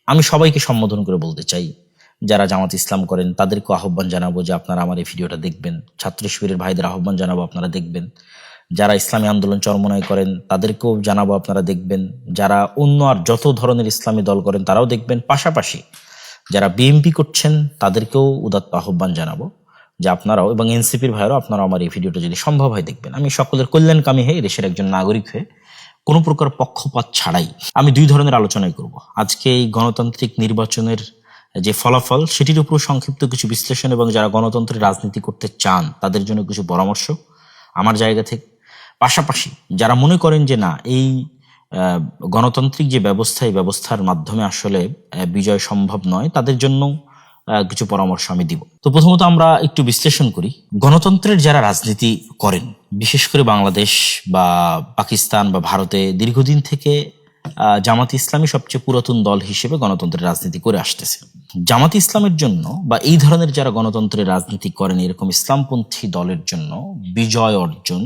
আমি সবাইকে সম্বোধন করে বলতে চাই, যারা জামাত ইসলাম করেন তাদেরকে আহ্বান জানাবো যে আপনারা আমার এই ভিডিওটা দেখবেন। ছাত্র শিবিরের ভাইদের আহ্বান জানাবো আপনারা দেখবেন। যারা ইসলামী আন্দোলন চরমনাই করেন তাদেরকেও জানাবো আপনারা দেখবেন। যারা অন্য আর যত ধরনের ইসলামী দল করেন তারাও দেখবেন। পাশাপাশি যারা বিএনপি করছেন তাদেরকেও উদাত্ত আহ্বান জানাবো যে আপনারাও, এবং এনসিপির ভাইরাও আপনারা আমার এই ভিডিওটা যদি সম্ভব হয় দেখবেন। আমি সকলের কল্যাণকামী হয়ে দেশের একজন নাগরিক হয়ে কোনো প্রকার পক্ষপাত ছাড়াই আমি দুই ধরনের আলোচনাই করব। আজকে এই গণতান্ত্রিক নির্বাচনের যে ফলাফল সেটির উপর সংক্ষিপ্ত কিছু বিশ্লেষণ, এবং যারা গণতন্ত্রের রাজনীতি করতে চান তাদের জন্য কিছু পরামর্শ আমার জায়গা থেকে। পাশাপাশি যারা মনে করেন যে না, এই গণতান্ত্রিক যে ব্যবস্থা, এই ব্যবস্থার মাধ্যমে আসলে বিজয় সম্ভব নয়, তাদের জন্য কিছু পরামর্শ আমি দিব। তো প্রথমত আমরা একটু বিশ্লেষণ করি। গণতন্ত্রের যারা রাজনীতি করেন, বিশেষ করে বাংলাদেশ বা পাকিস্তান বা ভারতে দীর্ঘদিন থেকে জামাত ইসলামী সবচেয়ে পুরাতন দল হিসেবে গণতন্ত্রের রাজনীতি করে আসতেছে। জামাত ইসলামের জন্য বা এই ধরনের যারা গণতন্ত্রের রাজনীতি করেন এরকম ইসলামপন্থী দলের জন্য বিজয় অর্জন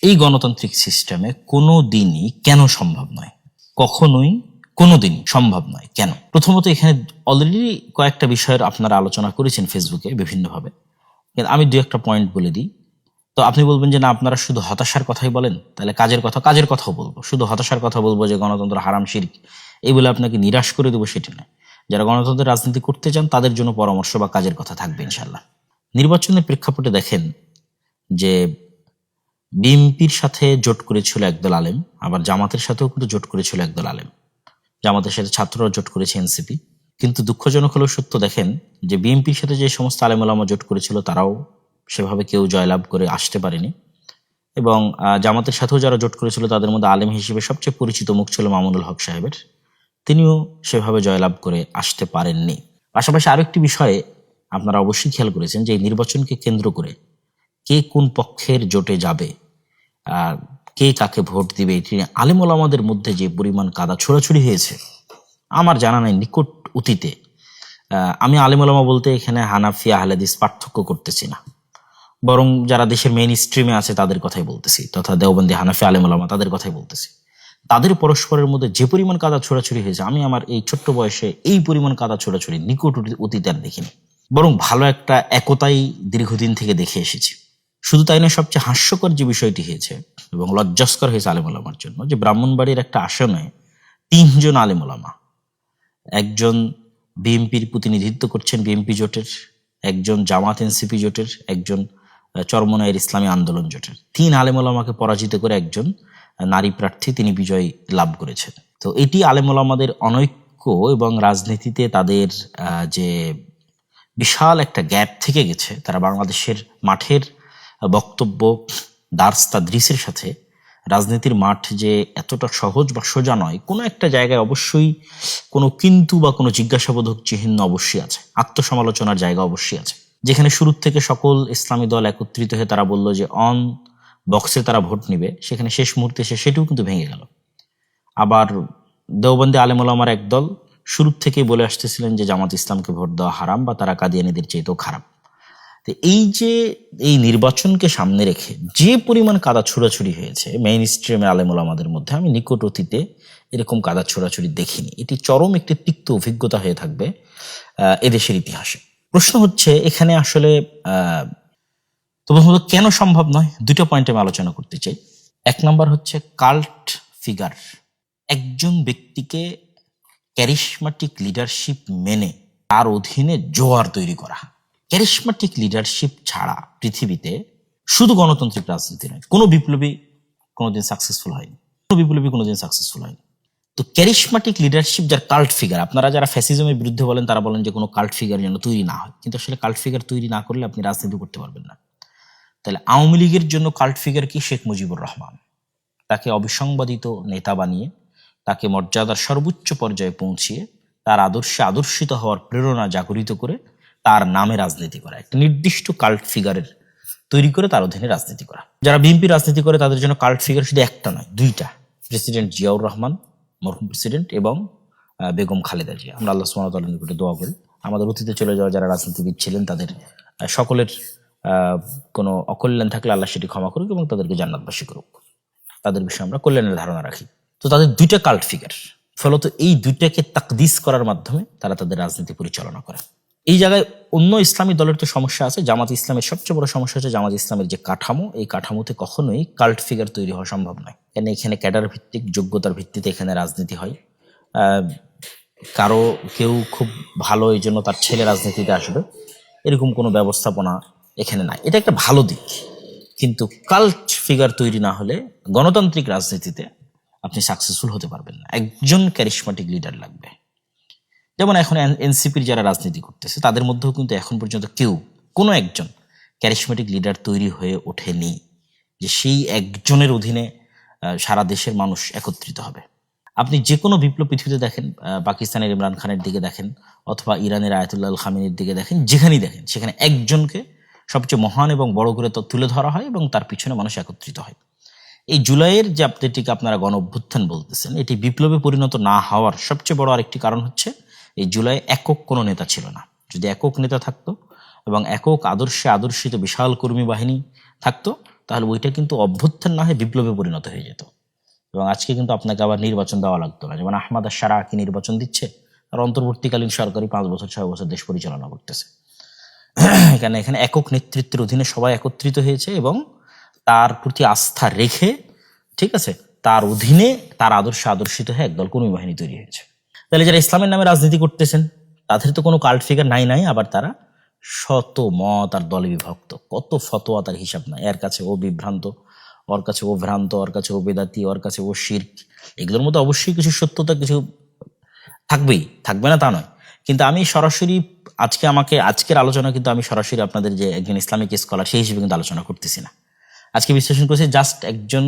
এই গণতান্ত্রিক সিস্টেমে কোনো দিনই কেন সম্ভব নয়, কখনোই কোনোদিন সম্ভব নয়। কেন? প্রথমত এখানে অলরেডি কয়েকটা বিষয়ের আপনারা আলোচনা করেছেন ফেসবুকে বিভিন্নভাবে, আমি দু একটা পয়েন্ট বলে দিই। তো আপনি বলবেন যে না, আপনারা শুধু হতাশার কথাই বলেন, তাহলে কাজের কথাও বলবো। শুধু হতাশার কথা বলবো যে গণতন্ত্র হারাম শিরক, এই বলে আপনাকে নিরাশ করে দেবো সেটি নয়। যারা গণতন্ত্রের রাজনীতি করতে চান তাদের জন্য পরামর্শ বা কাজের কথা থাকবে ইনশাল্লাহ। নির্বাচনের প্রেক্ষাপটে দেখেন যে বিএনপির সাথে জোট করেছিল একদল আলেম, আবার জামাতের সাথেও কিন্তু জোট করেছিল একদল আলেম। জামাতের সাথে ছাত্ররা জোট করেছে এনসিপি। কিন্তু দুঃখজনক হলেও সত্য, দেখেন যে বিএনপির সাথে যে সমস্ত আলেম ওলামা জোট করেছিল তারাও সেভাবে কেউ জয়লাভ করে আসতে পারেনি, এবং জামাতের সাথেও যারা জোট করেছিল তাদের মধ্যে আলেম হিসেবে সবচেয়ে পরিচিত মুখ ছিল মামুনুল হক সাহেবের, তিনিও সেভাবে জয়লাভ করে আসতে পারেননি। পাশাপাশি আরেকটি বিষয়ে আপনারা অবশ্যই খেয়াল করেছেন যে এই নির্বাচনকে কেন্দ্র করে কে কোন পক্ষের জোটে যাবে, কে কাকে ভোট দিবে, এটি নিয়ে আলেম ওলামাদের মধ্যে যে পরিমাণ কাদা ছোড়াছুড়ি হয়েছে আমার জানা নাই নিকট অতীতে। আমি আলেম ওলামা বলতে এখানে হানাফি আহলে হাদিস পার্থক্য করতেছি না, বরং যারা দেশের মেইন স্ট্রিমে আছে তাদের কথাই বলতেছি, তথা দেওবন্দি হানাফি আলেম ওলামা তাদের কথাই বলতেছি। তাদের পরস্পরের মধ্যে যে পরিমাণ কাদা ছোড়াছুড়ি হয়েছে, আমি আমার এই ছোট্ট বয়সে এই পরিমাণ কাদা ছোড়াছুড়ি নিকট অতীতে আর দেখিনি। বরং ভালো একটা একতাই দীর্ঘদিন থেকে দেখে এসেছি। শুধু তাই না, সবচেয়ে হাস্যকর যে বিষয়টি হয়েছে এবং লজ্জাস্কর হয়েছে আলেম ওলামার জন্য, যে ব্রাহ্মণবাড়ির একটা আসনে 3 জন আলেম ওলামা, একজন বিএনপির প্রতিনিধিত্ব করছেন বিএনপি জোটের, একজন জামাত এনসিপি জোটের, একজন চরমনাইয়ের ইসলামী আন্দোলন জোটের, 3 আলেম ওলামাকে পরাজিত করে একজন নারী প্রার্থী তিনি বিজয় লাভ করেছেন। তো এটি আলেম ওলামাদের অনৈক্য এবং রাজনীতিতে তাদের যে বিশাল একটা গ্যাপ থেকে গেছে, তারা বাংলাদেশের মাঠের বক্তব্য দার্স তাদরিসের সাথে রাজনীতির মাঠ যে এতটা সহজ বা সোজা নয়, কোনো একটা জায়গায় অবশ্যই কোনো কিন্তু বা কোনো জিজ্ঞাসাবোধক চিহ্ন অবশ্যই আছে, আত্মসমালোচনার জায়গা অবশ্যই আছে। যেখানে শুরু থেকে সকল ইসলামী দল একত্রিত হয়ে তারা বলল যে অন বক্সে তারা ভোট নিবে, সেখানে শেষ মুহূর্তে এসে সেটিও কিন্তু ভেঙে গেল। আবার দেওবন্দি আলেম ওলামার একদল শুরু থেকেই বলে আসতেছিলেন যে জামাত ইসলামকে ভোট দেওয়া হারাম বা তারা কাদিয়ানীদের চাইতেও খারাপ। তো এই যে এই নির্বাচনকে সামনে রেখে যে পরিমাণ কাদা ছোড়াছুড়ি হয়েছে মেইন স্ট্রিমে আলেম ওলামাদের মধ্যে, আমি নিকট অতীতে এরকম কাদা ছোড়াছুড়ি দেখিনি। এটি চরম একটি তিক্ত অভিজ্ঞতা হয়ে থাকবে এদেশের ইতিহাসে। প্রশ্ন হচ্ছে এখানে আসলে প্রথমত কেন সম্ভব নয়, দুটো পয়েন্টে আমি আলোচনা করতে চাই। 1 নম্বর হচ্ছে কাল্ট ফিগার, একজন ব্যক্তিকে ক্যারিশমাটিক লিডারশিপ মেনে তার অধীনে জোয়ার তৈরি করা। ক্যারিশমাটিক লিডারশিপ ছাড়া পৃথিবীতে শুধু গণতান্ত্রিক রাজনীতি নয়, কোনো বিপ্লবী কোনোদিন সাকসেসফুল হয়নি, তো ক্যারিশমাটিক লিডারশিপ যার কাল্ট ফিগার, আপনারা যারা ফ্যাসিজমের বিরুদ্ধে বলেন তারা বলেন যে কোনো কাল্ট ফিগার যেন তৈরি না হয়, কিন্তু আসলে কাল্ট ফিগার তৈরি না করলে আপনি রাজনীতি করতে পারবেন না। তাহলে আওয়ামী লীগের জন্য কাল্ট ফিগার কি? শেখ মুজিবুর রহমান। তাকে অবিসংবাদিত নেতা বানিয়ে, তাকে মর্যাদার সর্বোচ্চ পর্যায়ে পৌঁছিয়ে, তার আদর্শে আদর্শিত হওয়ার প্রেরণা জাগরিত করে তার নামে রাজনীতি করা, একটা নির্দিষ্ট কাল্ট ফিগারের তৈরি করে তার অধীনে রাজনীতি করা। যারা বিএনপি রাজনীতি করে তাদের জন্য কাল্ট ফিগার শুধু একটা নয়, 2টা, প্রেসিডেন্ট জিয়াউর রহমান মরহুম প্রেসিডেন্ট এবং বেগম খালেদা জিয়া। আমরা আল্লাহ সুবহানাহু ওয়া তাআলার নিকটে দোয়া করি আমাদের অতীতে চলে যাওয়া যারা রাজনীতিবিদ ছিলেন তাদের সকলের কোনো অকল্যাণ থাকলে আল্লাহ সেটি ক্ষমা করুক এবং তাদেরকে জান্নাতবাসী করুক, তাদের বিষয়ে আমরা কল্যাণের ধারণা রাখি। তো তাদের 2টা কাল্ট ফিগার, ফলত এই দুইটাকে তাকদিস করার মাধ্যমে তারা তাদের রাজনীতি পরিচালনা করে। এই জায়গায় অন্য ইসলামী দলের তো সমস্যা আছে। জামাত ইসলামের সবচেয়ে বড় সমস্যা হচ্ছে জামাত ইসলামের যে কাঠামো, এই কাঠামোতে কখনোই কাল্ট ফিগার তৈরি হওয়া সম্ভব নয়। কেন এখানে ক্যাডার ভিত্তিক যোগ্যতার ভিত্তিতে এখানে রাজনীতি হয়। কারো কেউ খুব ভালো এই জন্য তার ছেলে রাজনীতিতে আসবে, এরকম কোনো ব্যবস্থাপনা এখানে নাই। এটা একটা ভালো দিক, কিন্তু কাল্ট ফিগার তৈরি না হলে গণতান্ত্রিক রাজনীতিতে আপনি সাকসেসফুল হতে পারবেন না। একজন ক্যারিশমাটিক লিডার লাগবে। যেমন এখন এনসিপির যারা রাজনীতি করতেছে তাদের মধ্যেও কিন্তু এখন পর্যন্ত কোনো একজন ক্যারিশমেটিক লিডার তৈরি হয়ে ওঠেনি যে সেই একজনের অধীনে সারা দেশের মানুষ একত্রিত হবে। আপনি যে কোনো বিপ্লব পৃথিবীতে দেখেন, পাকিস্তানের ইমরান খানের দিকে দেখেন অথবা ইরানের আয়াতুল্লাহ আল খামেনির দিকে দেখেন, যেখানেই দেখেন সেখানে একজনকে সবচেয়ে মহান এবং বড় করে তুলে ধরা হয় এবং তার পিছনে মানুষ একত্রিত হয়। এই জুলাইয়ের যে যেটিকে আপনারা গণ অভ্যুত্থান বলতেছেন, এটি বিপ্লবে পরিণত না হওয়ার সবচেয়ে বড় আরেকটি কারণ হচ্ছে এই জুলাই একক কোনো নেতা ছিল না। যদি একক নেতা থাকতো এবং একক আদর্শে আদর্শিত বিশাল কর্মী বাহিনী থাকতো, তাহলে ওইটা কিন্তু অভ্যুত্থান না হয়ে বিপ্লবে পরিণত হয়ে যেত এবং আজকে কিন্তু আপনাকে আবার নির্বাচন দেওয়া লাগতো না। যেমন আহমদ আশ-শারা কি নির্বাচন দিচ্ছে, আর অন্তর্বর্তীকালীন সরকারি 5 বছর 6 বছর দেশ পরিচালনা করতেছে। এখানে একক নেতৃত্বের অধীনে সবাই একত্রিত হয়েছে এবং তার প্রতি আস্থা রেখে, ঠিক আছে, তার অধীনে তার আদর্শে আদর্শিত হয়ে একদল কর্মী বাহিনী তৈরি হয়েছে। তাহলে যারা ইসলামের নামে রাজনীতি করতেছেন তাদের তো কোনো কাল্ট ফিগার নাই, আবার তারা শত মত আর দলে বিভক্ত, কত ফতোয়া তার হিসাব নাই। এর কাছে ও বিভ্রান্ত, ওর কাছে ও ভ্রান্ত, ওর কাছে ও বেদাতি, ওর কাছে ও শিরক। এগুলোর মধ্যে অবশ্যই কিছু সত্যতা কিছু থাকবে না তা নয়, কিন্তু আমি সরাসরি আজকের আলোচনা কিন্তু আমি সরাসরি আপনাদের যে একজন ইসলামিক স্কলার সেই হিসেবে কিন্তু আলোচনা করতেছি না। আজকে বিশ্লেষণ করছি জাস্ট একজন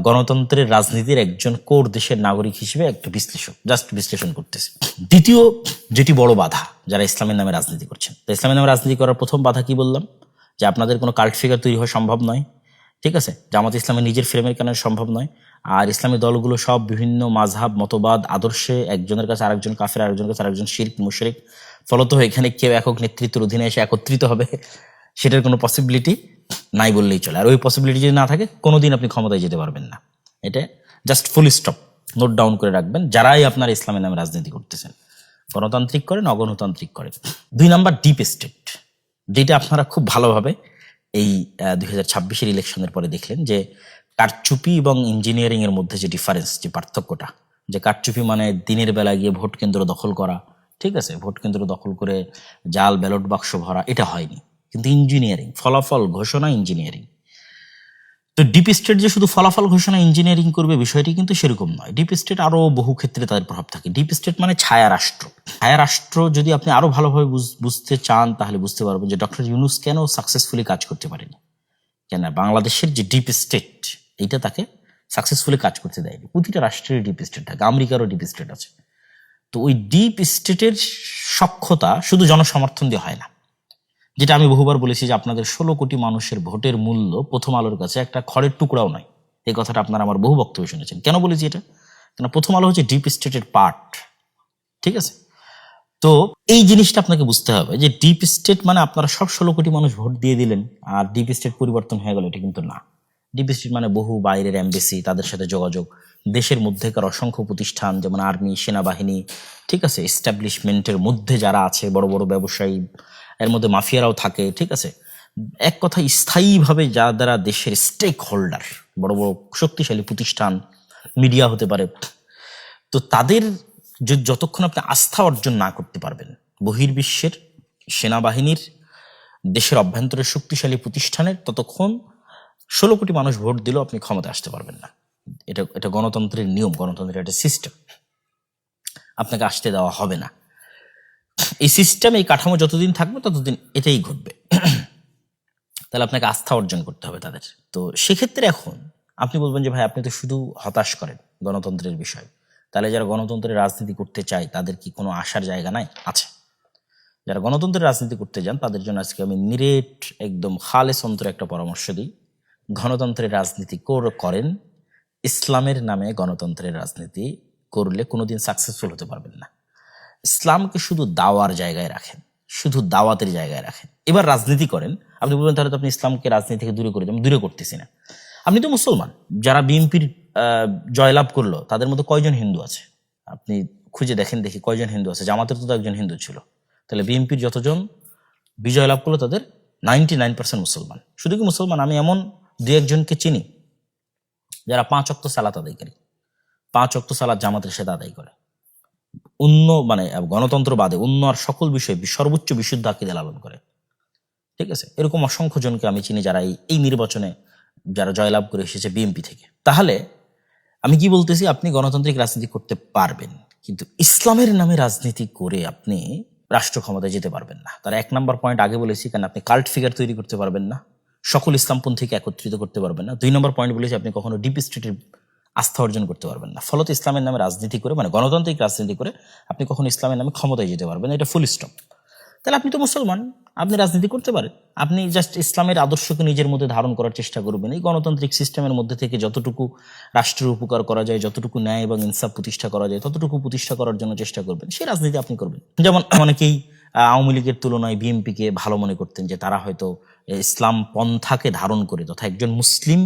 গণতন্ত্রের রাজনীতির একজন কোর দেশের নাগরিক হিসেবে একটা বিশ্লেষণ করতেছি। দ্বিতীয় যেটি বড় বাধা যারা ইসলামের নামে রাজনীতি করছেন, তো ইসলামের নামে রাজনীতি করার প্রথম বাধা কি বললাম, যে আপনাদের কোনো কাল্ট ফিগার তৈরি হওয়া সম্ভব নয়, ঠিক আছে। জামাত ইসলামের নিজের ফ্রেমের কেন সম্ভব নয়, আর ইসলামী দলগুলো সব বিভিন্ন মাযহাব মতবাদ আদর্শে একজনের কাছে আরেকজন কাফের, আরেকজনের কাছে আরেকজন শিরক মুশরিক। ফলত এখানে কেউ একক নেতৃত্বের অধীনে এসে একত্রিত হবে সেটার কোনো পসিবিলিটি নাই বললেই চলে। আর ওই পসিবিলিটি যদি না থাকে কোনোদিন আপনি ক্ষমতায় যেতে পারবেন না। এটা just full stop, note down করে রাখবেন যারাই আপনার ইসলামের নামে রাজনীতি করতেছেন, গণতান্ত্রিক করেন অগণতান্ত্রিক করেন। 2 নাম্বার ডিপ স্টেট, যেটা আপনারা খুব ভালোভাবে এই 2026-এর ইলেকশনের পরে দেখলেন যে কারচুপি এবং ইঞ্জিনিয়ারিং এর মধ্যে যে ডিফারেন্স, যে পার্থক্যটা, যে কারচুপি মানে দিনের বেলা গিয়ে ভোট কেন্দ্র দখল করা, ঠিক আছে, ভোট কেন্দ্র দখল করে জাল ব্যালট বাক্স ভরা, এটা হয়নি। কিন্তু ইঞ্জিনিয়ারিং, ফলাফল ঘোষণা ইঞ্জিনিয়ারিং। তো ডিপ স্টেট যে শুধু ফলাফল ঘোষণা ইঞ্জিনিয়ারিং করবে বিষয়টি কিন্তু সেরকম নয়। ডিপ স্টেট আরো বহু ক্ষেত্রে তাদের প্রভাব থাকে। ডিপ স্টেট মানে ছায়া রাষ্ট্র। ছায়া রাষ্ট্র যদি আপনি আরো ভালোভাবে বুঝতে চান তাহলে বুঝতে পারবেন যে ডক্টর ইউনূস কেন সাকসেসফুলি কাজ করতে পারেনি। কেন বাংলাদেশের যে ডিপ স্টেট, এইটা তাকে সাকসেসফুলি কাজ করতে দেয়নি। প্রতিটা রাষ্ট্রের ডিপ স্টেট থাকে, আমেরিকারও ডিপ স্টেট আছে। তো ওই ডিপ স্টেটের সক্ষতা শুধু জনসমর্থন দিয়ে হয় না। যেটা আমি বহুবার বলেছি যে আপনাদের 16 কোটি মানুষের ভোটের মূল্য প্রথম আলোর কাছে একটা খড়ের টুকরাও নয়। এই কথাটা আপনারা আমার বহু বক্তব্য শুনেছেন। কেন বলেছি এটা? কেন প্রথম আলো হচ্ছে ডিপ স্টেটের পার্ট, ঠিক আছে। তো এই জিনিসটা আপনাকে বুঝতে হবে যে ডিপ স্টেট মানে আপনারা সব 16 কোটি মানুষ ভোট দিয়ে দিলেন আর ডিপ স্টেট পরিবর্তন হয়ে গেল, এটা কিন্তু না। ডিপ স্টেট মানে বহু বাইরের এমবেসি, তাদের সাথে যোগাযোগ, দেশের মধ্যেকার অসংখ্য প্রতিষ্ঠান যেমন আর্মি, সেনাবাহিনী, ঠিক আছে, এস্টাবলিশমেন্টের মধ্যে যারা আছে, বড় বড় ব্যবসায়ী, এর মধ্যে মাফিয়ারাও থাকে, ঠিক আছে। এক কথা স্থায়ীভাবে যারা দেশের স্টেক হোল্ডার, বড় বড় শক্তিশালী প্রতিষ্ঠান, মিডিয়া হতে পারে, তো তাদের যতক্ষণ আপনি আস্থা অর্জন না করতে পারবেন বহির্বিশ্বের সেনাবাহিনীর, দেশের অভ্যন্তরের শক্তিশালী প্রতিষ্ঠানের, ততক্ষণ 16 কোটি মানুষ ভোট দিলেও আপনি ক্ষমতায় আসতে পারবেন না। এটা গণতন্ত্রের নিয়ম, গণতন্ত্রের একটা সিস্টেম, আপনাকে আসতে দেওয়া হবে না। এই সিস্টেম, এই কাঠামো যতদিন থাকবে ততদিন এটাই ঘটবে। তাহলে আপনাকে আস্থা অর্জন করতে হবে তাদের। তো সেক্ষেত্রে এখন আপনি বলবেন যে ভাই আপনি তো শুধু হতাশ করেন গণতন্ত্রের বিষয়, তাহলে যারা গণতন্ত্রের রাজনীতি করতে চায় তাদের কি কোনো আশার জায়গা নাই? আছে। যারা গণতন্ত্রের রাজনীতি করতে যান তাদের জন্য আজকে আমি নিরেট একদম খালেস অন্তরে একটা পরামর্শ দিই, গণতন্ত্রের রাজনীতি করেন। ইসলামের নামে গণতন্ত্রের রাজনীতি করলে কোনোদিন সাকসেসফুল হতে পারবেন না। ইসলামকে শুধু দাওয়ার জায়গায় রাখেন, শুধু দাওয়াতের জায়গায় রাখেন, এবার রাজনীতি করেন। আপনি বলবেন তাহলে তো আপনি ইসলামকে রাজনীতি থেকে দূরে করে দেন। দূরে করতেছি না। আপনি তো মুসলমান, যারা বিএনপির জয়লাভ করলো তাদের মধ্যে কয়জন হিন্দু আছে? আপনি খুঁজে দেখেন দেখি কয়জন হিন্দু আছে। জামাতের তো একজন হিন্দু ছিল, তাহলে বিএনপির যতজন বিজয় লাভ করলো তাদের 99% মুসলমান। শুধু কি মুসলমান, আমি এমন দু একজনকে চিনি যারা 5 ওয়াক্ত সালাত আদায়কারী, 5 ওয়াক্ত সালাত জামাতের সাথে আদায় করে, অন্য মানে গণতন্ত্র বাদে অন্য আর সকল বিষয়ে সর্বোচ্চ বিশুদ্ধ আকীদা লালন করে। ঠিক আছে, এরকম অসংখ্য জনকে আমি চিনি যারা এই নির্বাচনে যারা জয়লাভ করে এসেছে বিএনপি থেকে। তাহলে আমি কি বলতেছি, আপনি গণতান্ত্রিক রাজনীতি করতে পারবেন, কিন্তু ইসলামের নামে রাজনীতি করে আপনি রাষ্ট্র ক্ষমতায় যেতে পারবেন না। তার 1 নম্বর পয়েন্ট আগে বলেছি, কারণ আপনি কাল্ট ফিগার তৈরি করতে পারবেন না, সকল ইসলামপন্থীকে একত্রিত করতে পারবেন না। 2 নম্বর পয়েন্ট বলেছি, আপনি কখনো ডিপ স্টেটের আস্থা অর্জন করতে পারবেন না। ফলত ইসলামের নামে রাজনীতি করে মানে গণতান্ত্রিক রাজনীতি করে আপনি কখনো ইসলামের নামে ক্ষমতায় যেতে পারবেন না, এটা ফুল স্টপ। তাহলে আপনি তো মুসলমান, আপনি রাজনীতি করতে পারেন, আপনি জাস্ট ইসলামের আদর্শকে নিজের মধ্যে ধারণ করার চেষ্টা করবেন। এই গণতান্ত্রিক সিস্টেমের মধ্যে থেকে যতটুকু রাষ্ট্রের উপকার করা যায়, যতটুকু ন্যায় এবং ইনসাফ প্রতিষ্ঠা করা যায়, ততটুকু প্রতিষ্ঠা করার জন্য চেষ্টা করবেন, সেই রাজনীতি আপনি করবেন। যেমন অনেকেই আওয়ামী লীগের তুলনায় বিএনপিকে ভালো মনে করতেন, যে তারা হয়তো ইসলাম পন্থাকে ধারণ করে তথা একজন মুসলিম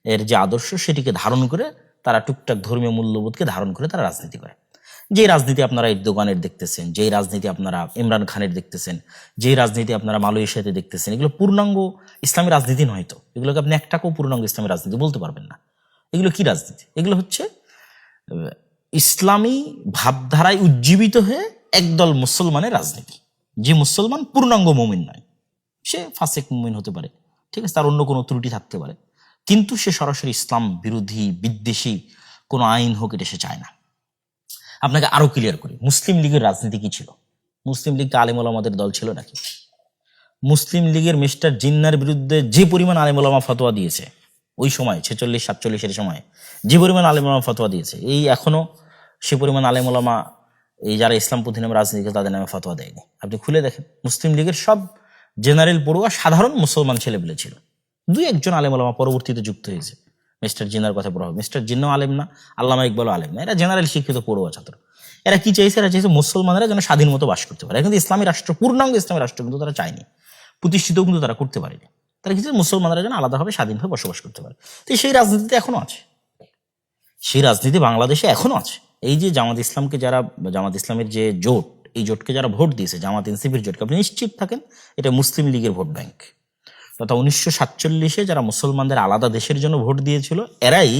এর যে আদর্শ সেটিকে ধারণ করে তারা টুকটাক ধর্মীয় মূল্যবোধকে ধারণ করে তারা রাজনীতি করে। যে রাজনীতি আপনারা এরদোগানের দেখতেছেন, যে রাজনীতি আপনারা ইমরান খানের দেখতেছেন, যে রাজনীতি আপনারা মালয়েশিয়াতে দেখতেছেন, এগুলো পূর্ণাঙ্গ ইসলামী রাজনীতি নয়। তো এগুলোকে আপনি একটাকেও পূর্ণাঙ্গ ইসলামী রাজনীতি বলতে পারবেন না। এগুলো কি রাজনীতি? এগুলো হচ্ছে ইসলামী ভাবধারায় উজ্জীবিত হয়ে একদল মুসলমানের রাজনীতি। যে মুসলমান পূর্ণাঙ্গ মুমিন নয়, সে ফাসেক মুমিন হতে পারে, ঠিক আছে, তার অন্য কোনো ত্রুটি থাকতে পারে, কিন্তু সে সরাসরি ইসলাম বিরোধী বিদ্বেষী কোনো আইন হোক এটা সে চায় না। আপনাকে আরো ক্লিয়ার করি, মুসলিম লীগের রাজনীতি কি ছিল? মুসলিম লীগ আলেম ওলামাদের দল ছিল নাকি? মুসলিম লীগের মিস্টার জিন্নার বিরুদ্ধে যে পরিমাণ আলেম ওলামা ফতোয়া দিয়েছে ওই সময় 46-47 সময়, যে পরিমাণ আলেম ওলামা ফতোয়া দিয়েছে, এই এখনো সে পরিমাণ আলেম ওলামা এই যারা ইসলামপন্থী নামে রাজনীতি করে তাদের নামে ফতোয়া দেয়নি। আপনি খুলে দেখেন, মুসলিম লীগের সব জেনারেল পড়ুয়া সাধারণ মুসলমান ছেলেপেলে ছিল। 2-1 জন আলেম ওলামা পরবর্তীতে যুক্ত হয়েছে। মিস্টার জিন্নার কথা পড়া হবে, মিস্টার জিন্নাও আলেম না, আল্লামা ইকবালও আলেম না, এরা জেনারেল শিক্ষিত পড়ুয়া ছাত্র। এরা কি চাইছে? এরা চাইছে মুসলমানরা যেন স্বাধীন মতো বাস করতে পারে, কিন্তু ইসলামী রাষ্ট্র, পূর্ণাঙ্গ ইসলামী রাষ্ট্র কিন্তু তারা চায়নি, প্রতিষ্ঠিতও কিন্তু তারা করতে পারেনি। তারা কি চাইছে? মুসলমানরা যেন আলাদাভাবে স্বাধীনভাবে বসবাস করতে পারে। তো সেই রাজনীতিতে এখনো আছে, সেই রাজনীতি বাংলাদেশে এখনো আছে। এই যে জামাত ইসলামকে যারা, জামাত ইসলামের যে জোট, এই জোটকে যারা ভোট দিয়েছে, জামাত এনসিপির জোটকে, আপনি নিশ্চিত থাকেন এটা মুসলিম লীগের ভোট ব্যাংক। তথা 1947-এ যারা মুসলমানদের আলাদা দেশের জন্য ভোট দিয়েছিল, এরাই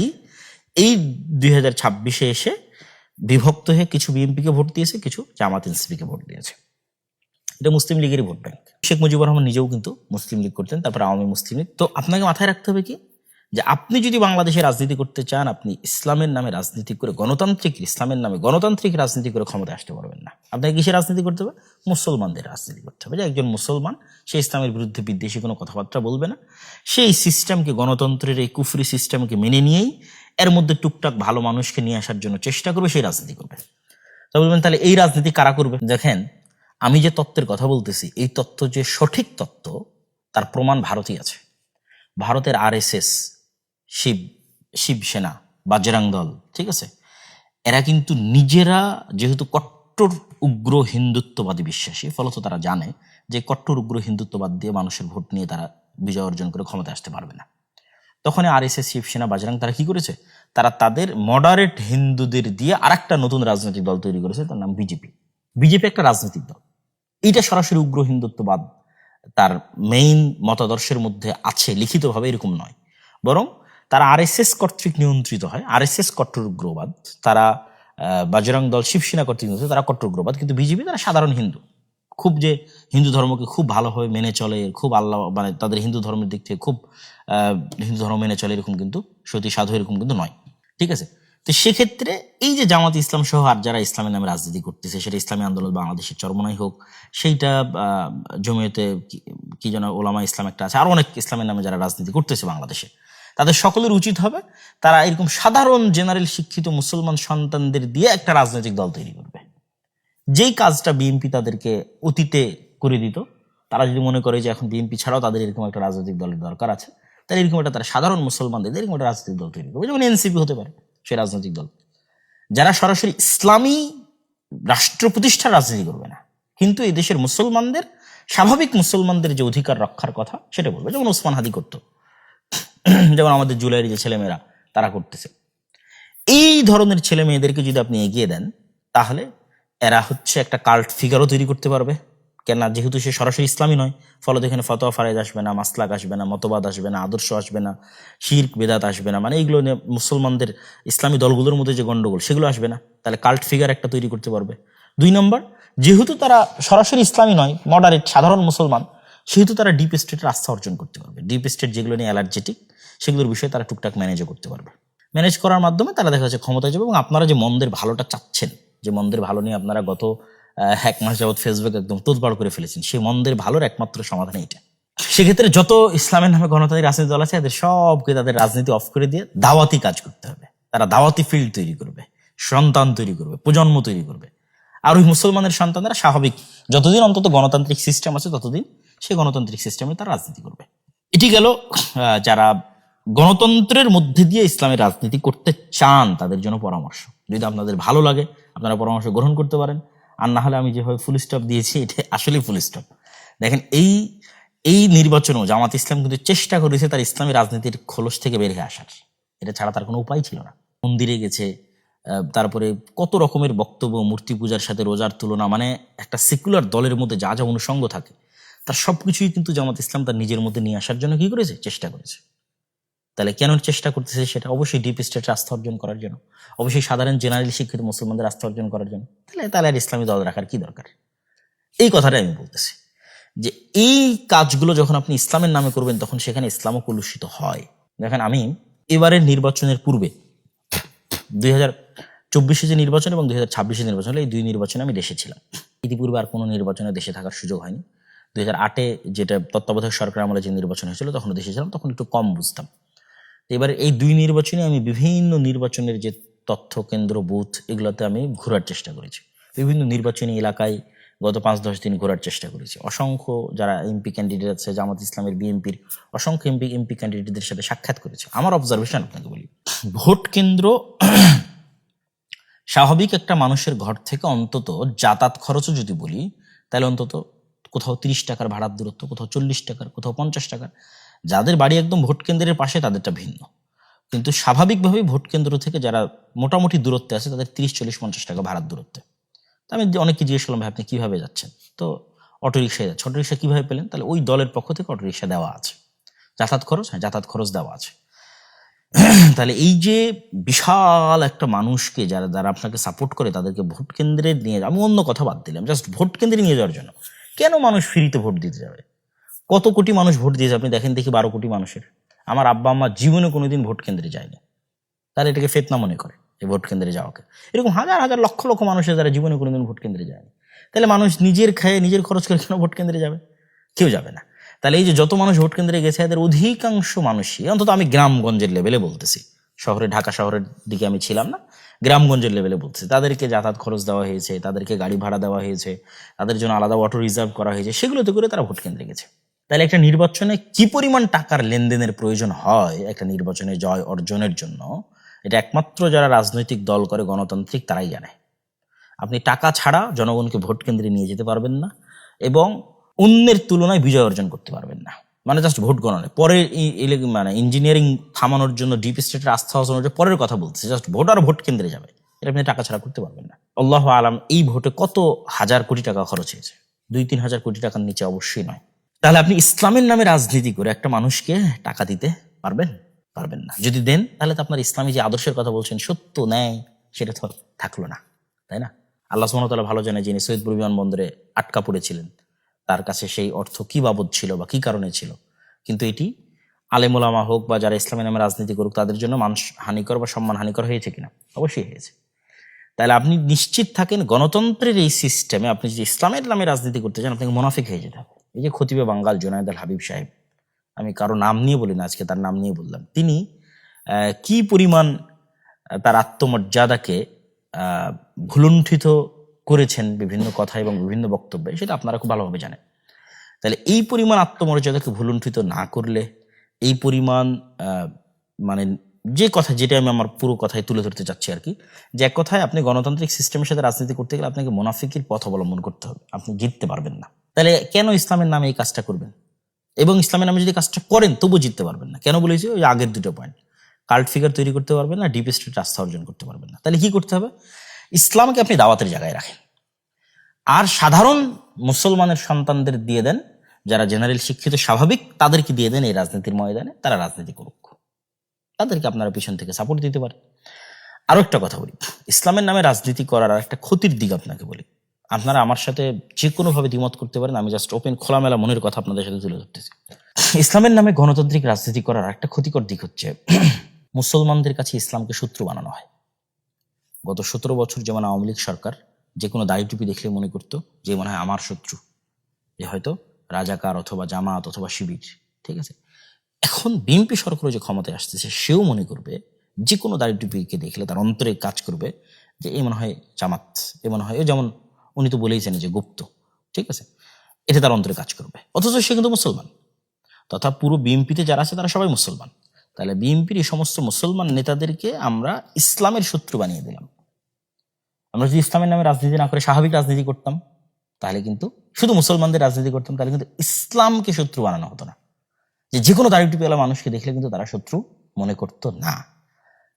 এই 2026-এ এসে বিভক্ত হয়ে কিছু বিএনপিকে ভোট দিয়েছে, কিছু জামাত এনসিপিকে ভোট দিয়েছে। এটা মুসলিম লীগেরই ভোট ব্যাংক। শেখ মুজিবুর রহমান নিজেও কিন্তু মুসলিম লীগ করতেন, তারপর আওয়ামী মুসলিম লীগ। তো আপনাকে মাথায় রাখতে হবে কি, যে আপনি যদি বাংলাদেশে রাজনীতি করতে চান, আপনি ইসলামের নামে রাজনীতি করে, গণতান্ত্রিক ইসলামের নামে গণতান্ত্রিক রাজনীতি করে ক্ষমতায় আসতে পারবেন না। আপনাকে কিসের রাজনীতি করতে হবে? মুসলমানদের রাজনীতি করতে হবে। যে একজন মুসলমান, সে ইসলামের বিরুদ্ধে বিদ্বেষী কোনো কথাবার্তা বলবে না, সেই সিস্টেমকে, গণতন্ত্রের এই কুফরি সিস্টেমকে মেনে নিয়েই এর মধ্যে টুকটাক ভালো মানুষকে নিয়ে আসার জন্য চেষ্টা করবে, সেই রাজনীতি করবে। তা বলবেন তাহলে এই রাজনীতি কারা করবে? দেখেন, আমি যে তত্ত্বের কথা বলতেছি, এই তত্ত্ব যে সঠিক তত্ত্ব তার প্রমাণ ভারতই আছে। ভারতের RSS, শিবসেনা, বাজরাং দল, ঠিক আছে, এরা কিন্তু নিজেরা যেহেতু কট্টর উগ্র হিন্দুত্ববাদী বিশ্বাসী, ফলত তারা জানে যে কট্টর উগ্র হিন্দুত্ববাদ দিয়ে মানুষের ভোট নিয়ে তারা বিজয় অর্জন করে ক্ষমতায় আসতে পারবে না। তখন RSS, শিবসেনা, বাজরাং তারা কি করেছে? তারা তাদের মডারেট হিন্দুদের দিয়ে আরেকটা নতুন রাজনৈতিক দল তৈরি করেছে, তার নাম বিজেপি। বিজেপি একটা রাজনৈতিক দল, এইটা সরাসরি উগ্র হিন্দুত্ববাদ তার মেইন মতাদর্শের মধ্যে আছে লিখিতভাবে, এরকম নয়, বরং তারা RSS কর্তৃক নিয়ন্ত্রিত হয়। RSS কট্টর উগ্রবাদ, তারা বাজরং দল, শিবসেনা কর্তৃক নিয়ন্ত্রিত, তারা কট্টর উগ্রবাদ। কিন্তু বিজেপি তারা সাধারণ হিন্দু, খুব যে হিন্দু ধর্মকে খুব ভালোভাবে মেনে চলে, খুব আল্লাহ মানে তাদের হিন্দু ধর্মের দিক থেকে খুব হিন্দু ধর্ম মেনে চলে, এরকম কিন্তু সতী সাধু এরকম কিন্তু নয়, ঠিক আছে। তো সেক্ষেত্রে এই যে জামাত ইসলাম সহ আর যারা ইসলামের নামে রাজনীতি করতেছে, সেটা ইসলামী আন্দোলন বাংলাদেশের চরমনাই হোক, সেইটা জমিয়তে কি যেন ওলামা ইসলাম একটা আছে, আর অনেক ইসলামের নামে যারা রাজনীতি করতেছে বাংলাদেশে, তাদের সকলের উচিত হবে তারা এরকম সাধারণ জেনারেল শিক্ষিত মুসলমান সন্তানদের দিয়ে একটা রাজনৈতিক দল তৈরি করবে। যেই কাজটা বিএনপি তাদেরকে অতীতে করে দিত, তারা যদি মনে করে যে এখন বিএনপি ছাড়াও তাদের এরকম একটা রাজনৈতিক দলের দরকার আছে, তাহলে এরকম একটা তারা সাধারণ মুসলমানদের এরকম একটা রাজনৈতিক দল তৈরি করবে। যেমন এনসিপি হতে পারে সেই রাজনৈতিক দল, যারা সরাসরি ইসলামী রাষ্ট্র প্রতিষ্ঠার রাজনীতি করবে না, কিন্তু এই দেশের মুসলমানদের, স্বাভাবিক মুসলমানদের যে অধিকার রক্ষার কথা সেটা বলবে। যেমন ওসমান হাদি করতো, যেমন আমাদের জুলাইয়ের যে ছেলেমেয়েরা তারা করতেছে। এই ধরনের ছেলে মেয়েদেরকে যদি আপনি এগিয়ে দেন, তাহলে এরা হচ্ছে একটা কাল্ট ফিগারও তৈরি করতে পারবে। কেন? যেহেতু সে সরাসরি ইসলামী নয়, ফলত এখানে ফতোয়া ফারাইজ আসবে না, মাসলাক আসবে না, মতবাদ আসবে না, আদর্শ আসবে না, শিরক বেদাত আসবে না, মানে এইগুলো নিয়ে মুসলমানদের ইসলামী দলগুলোর মধ্যে যে গন্ডগোল সেগুলো আসবে না। তাহলে কাল্ট ফিগার একটা তৈরি করতে পারবে। 2 নম্বর, যেহেতু তারা সরাসরি ইসলামী নয়, মডারেট সাধারণ মুসলমান, সেহেতু তারা ডিপ স্টেটের আস্থা অর্জন করতে পারবে। ডিপ স্টেট যেগুলো নিয়ে অ্যালার্জেটিক, সেগুলোর বিষয়ে তারা টুকটাক ম্যানেজও করতে পারবে। ম্যানেজ করার মাধ্যমে তারা দেখা যাচ্ছে ক্ষমতায় যাবে। এবং আপনারা যে মন্দের ভালোটা চাচ্ছেন, যে মন্দের ভালো নিয়ে আপনারা গত 1 মাস যাবৎ ফেসবুক একদম তোলপাড় করে ফেলেছেন, সেই মন্দের ভালোর একমাত্র সমাধান এইটা। সেক্ষেত্রে যত ইসলামের নামে গণতান্ত্রিক রাজনীতি দল আছে, এদের সবকে তাদের রাজনীতি অফ করে দিয়ে দাওয়াতি কাজ করতে হবে। তারা দাওয়াতি ফিল্ড তৈরি করবে, সন্তান তৈরি করবে, প্রজন্ম তৈরি করবে। আর ওই মুসলমানের সন্তানরা স্বাভাবিক, যতদিন অন্তত গণতান্ত্রিক সিস্টেম আছে ততদিন সেই গণতান্ত্রিক সিস্টেমে তারা রাজনীতি করবে। এটি গেল যারা গণতন্ত্রের মধ্যে দিয়ে ইসলামের রাজনীতি করতে চান তাদের জন্য পরামর্শ। যদি আপনাদের ভালো লাগে আপনারা পরামর্শ গ্রহণ করতে পারেন, আর না হলে আমি যেভাবে ফুল স্টপ দিয়েছি এটা আসলেই ফুল স্টপ। দেখেন, এই নির্বাচনেও জামাত ইসলাম কিন্তু চেষ্টা করেছে তার ইসলামী রাজনীতির খোলস থেকে বের হয়ে আসার। এটা ছাড়া তার কোনো উপায় ছিল না। মন্দিরে গেছে, তারপরে কত রকমের বক্তব্য, মূর্তি পূজার সাথে রোজার তুলনা, মানে একটা সেকুলার দলের মধ্যে যা যা অনুষঙ্গ থাকে তার সবকিছুই কিন্তু জামাত ইসলাম তার নিজের মধ্যে নিয়ে আসার জন্য কি করেছে, চেষ্টা করেছে। তাহলে কেন চেষ্টা করতেছে? সেটা অবশ্যই ডিপ স্টেটের আস্থা অর্জন করার জন্য, অবশ্যই সাধারণ জেনারেল শিক্ষিত মুসলমানদের আস্থা অর্জন করার জন্য। তাহলে আর ইসলামী দল রাখার কি দরকার? এই কথাটাই আমি বলতেছি, যে এই কাজগুলো যখন আপনি ইসলামের নামে করবেন তখন সেখানে ইসলামও কলুষিত হয়। দেখেন, আমি এবারের নির্বাচনের পূর্বে 2024 যে নির্বাচন এবং 2026 নির্বাচন, এই 2 নির্বাচনে আমি দেশে ছিলাম। ইতিপূর্বে আর কোনো নির্বাচনে দেশে থাকার সুযোগ হয়নি। 2008 যেটা তত্ত্বাবধায়ক সরকার আমলে যে নির্বাচন হয়েছিল তখন দেশে ছিলাম, তখন একটু কম বুঝতাম। এবারে এই 2 নির্বাচনে আমি বিভিন্ন নির্বাচনের যে তথ্য কেন্দ্র, বুথ, এগুলোতে আমি ঘোরার চেষ্টা করেছি। বিভিন্ন নির্বাচনী এলাকায় গত 5-10 দিন ঘোরার চেষ্টা করেছি। অসংখ্য যারা এমপি ক্যান্ডিডেট আছে, জামাত ইসলামের, বিএনপির অসংখ্য এমপি ক্যান্ডিডেটদের সাথে সাক্ষাৎ করেছি। আমার অবজারভেশন আপনাকে বলি, ভোট কেন্দ্র স্বাভাবিক একটা মানুষের ঘর থেকে অন্তত যাতায়াত খরচও যদি বলি, তাহলে অন্তত কোথাও 30 টাকার ভাড়ার দূরত্ব, কোথাও 40 টাকার, কোথাও 50 টাকার। যাদের বাড়ি একদম ভোট কেন্দ্রের পাশে তাদেরটা ভিন্ন, কিন্তু স্বাভাবিকভাবেই ভোট কেন্দ্র থেকে যারা মোটামুটি দূরত্বে আছে তাদের 30, 40, 50 টাকা ভাড়ার দূরত্বে। তো আমি অনেককে জিজ্ঞেস করলাম, ভাই আপনি কিভাবে যাচ্ছেন? তো অটোরিকশায় যাচ্ছে। অটোরিকশা কিভাবে পেলেন? তাহলে ওই দলের পক্ষ থেকে অটোরিকশা দেওয়া আছে। যাতায়াত খরচ, হ্যাঁ যাতায়াত খরচ দেওয়া আছে। তাহলে এই যে বিশাল একটা মানুষকে যারা যারা আপনাকে সাপোর্ট করে তাদেরকে ভোট কেন্দ্রে নিয়ে, আমি অন্য কথা বাদ দিলাম, জাস্ট ভোট কেন্দ্রে নিয়ে যাওয়ার জন্য কেন মানুষ ফ্রিতে ভোট দিতে যাবে? কত কোটি মানুষ ভোট দিয়েছে আপনি দেখেন দেখি, 12 কোটি মানুষের। আমার আব্বা আম্মা জীবনে কোনোদিন ভোট কেন্দ্রে যায়নি, তাহলে এটাকে ফেতনা মনে করে এই ভোট কেন্দ্রে যাওয়াকে। এরকম হাজার হাজার লক্ষ লক্ষ মানুষের যারা জীবনে কোনোদিন ভোট কেন্দ্রে যায়নি, তাহলে মানুষ নিজের খায়ে নিজের খরচ করে কেন ভোট কেন্দ্রে যাবে? কেউ যাবে না। তাহলে এই যে যত মানুষ ভোট কেন্দ্রে গেছে এদের অধিকাংশ মানুষই, অন্তত আমি গ্রামগঞ্জের লেভেলে বলতেছি, শহরে ঢাকা শহরের দিকে আমি ছিলাম না, গ্রামগঞ্জের লেভেলে বলতেছি, তাদেরকে যাতায়াত খরচ দেওয়া হয়েছে, তাদেরকে গাড়ি ভাড়া দেওয়া হয়েছে, তাদের জন্য আলাদা অটো রিজার্ভ করা হয়েছে, সেগুলোতে করে তারা ভোট কেন্দ্রে গেছে। তাহলে একটা নির্বাচনে কি পরিমাণ টাকার লেনদেনের প্রয়োজন হয় একটা নির্বাচনে জয় অর্জনের জন্য, এটা একমাত্র যারা রাজনৈতিক দল করে গণতান্ত্রিক তারাই জানে। আপনি টাকা ছাড়া জনগণকে ভোট কেন্দ্রে নিয়ে যেতে পারবেন না এবং অন্যের তুলনায় বিজয় অর্জন করতে পারবেন না। মানে জাস্ট ভোট গণনা পরে, মানে ইঞ্জিনিয়ারিং থামানোর জন্য ডিপ স্টেটের আস্থা অর্জনের জন্য পরের কথা বলতেছে, জাস্ট ভোট আর ভোট কেন্দ্রে যাবে, এটা আপনি টাকা ছাড়া করতে পারবেন না। আল্লাহ আলাম এই ভোটে কত হাজার কোটি টাকা খরচ হয়েছে, 2-3 হাজার কোটি টাকার নিচে অবশ্যই নয়। তাহলে আপনি ইসলামের নামে রাজনীতি করে একটা মানুষকে টাকা দিতে পারবেন? পারবেন না। যদি দেন তাহলে তো আপনার ইসলামী যে আদর্শের কথা বলছেন, সত্য ন্যায়, সেটা তো থাকলো না, তাই না? আল্লাহ সুবহানাহু ওয়া তাআলা ভালো জানে, যিনি সৈয়দপুর বিমানবন্দরে আটকা পড়েছিলেন তার কাছে সেই অর্থ কি বাবদ ছিল বা কি কারণে ছিল। কিন্তু এটি আলেম ওলামা হোক বা যারা ইসলামের নামে রাজনীতি করুক তাদের জন্য মানুষ হানিকর বা সম্মান হানিকর হয়েছে কিনা? অবশ্যই হয়েছে। তাহলে আপনি নিশ্চিত থাকেন গণতন্ত্রের এই সিস্টেমে আপনি যদি ইসলামের নামে রাজনীতি করতে চান আপনাকে মুনাফিক হয়ে যেতে হবে। এই যে খতিবে বাঙ্গাল জুনায়েদ আল হাবিব সাহেব, আমি কারো নাম নিয়ে বলি না, আজকে তার নাম নিয়ে বললাম, তিনি কি পরিমাণ তার আত্মমর্যাদাকে ভুলুণ্ঠিত করেছেন বিভিন্ন কথা এবং বিভিন্ন বক্তব্যে, সেটা আপনারা খুব ভালোভাবে জানেন। তাহলে এই পরিমাণ আত্মমর্যাদাকে ভুলুণ্ঠিত না করলে, এই পরিমাণ মানে যে কথা, যেটা আমি আমার পুরো কথায় তুলে ধরতে চাচ্ছি আর কি, যে এক কথায় আপনি গণতান্ত্রিক সিস্টেমের সাথে রাজনীতি করতে গেলে আপনাকে মুনাফিকের পথ অবলম্বন করতে হবে, আপনি জিততে পারবেন না। তাহলে কেন ইসলামের নামে এই কাজটা করবেন? এবং ইসলামের নামে যদি কাজটা করেন তবু জিততে পারবেন না। কেন বলেছি? ওই আগের 2টা পয়েন্ট, কাল্ট ফিগার তৈরি করতে পারবেন না, ডিপ স্টেট আস্থা অর্জন করতে পারবেন না। তাহলে কি করতে হবে? ইসলামকে আপনি দাওয়াতের জায়গায় রাখেন, আর সাধারণ মুসলমানের সন্তানদের দিয়ে দেন, যারা জেনারেল শিক্ষিত স্বাভাবিক, তাদেরকে দিয়ে দেন এই রাজনীতির ময়দানে, তারা রাজনীতি করুক, তাদেরকে আপনারা পিছন থেকে সাপোর্ট দিতে পারেন। আরো একটা কথা বলি, ইসলামের নামে রাজনীতি করার আর একটা ক্ষতির দিক আপনাকে বলি। আপনারা আমার সাথে যে কোনোভাবে দ্বিমত করতে পারেন, আমি জাস্ট ওপেন খোলামেলা মনের কথা আপনাদের সাথে তুলে ধরতেছি। ইসলামের নামে গণতান্ত্রিক রাজনীতি করার একটা ক্ষতিকর দিক হচ্ছে মুসলমানদের কাছে ইসলামকে শত্রু বানানো হয়। গত 17 বছর যেমন আওয়ামী লীগ সরকার যে কোনো দাড়ি টুপি দেখলে মনে করতো যে মনে হয় আমার শত্রু, যে হয়তো রাজাকার অথবা জামাত অথবা শিবির, ঠিক আছে। এখন বিএনপি সরকারও যে ক্ষমতায় আসতেছে, সেও মনে করবে, যে কোনো দাড়ি টুপিকে দেখলে তার অন্তরে কাজ করবে যে এই মনে হয় জামাত, এ মনে হয়, যেমন উনি তো বলেইছেন যে গুপ্ত, ঠিক আছে, এটা তার অন্তরে কাজ করবে, অথচ সে কিন্তু মুসলমান। তথা পুরো বিএনপিতে যারা আছে তারা সবাই মুসলমান। তাহলে বিএনপির এই সমস্ত মুসলমান নেতাদেরকে আমরা ইসলামের শত্রু বানিয়ে দিলাম। আমরা যদি ইসলামের নামে রাজনীতি না করে স্বাভাবিক রাজনীতি করতাম, তাহলে কিন্তু শুধু মুসলমানদের রাজনীতি করতাম, তাহলে কিন্তু ইসলামকে শত্রু বানানো হতো না। যে কোনো দাড়ি টুপিওয়ালা মানুষকে দেখলে কিন্তু তারা শত্রু মনে করতো না।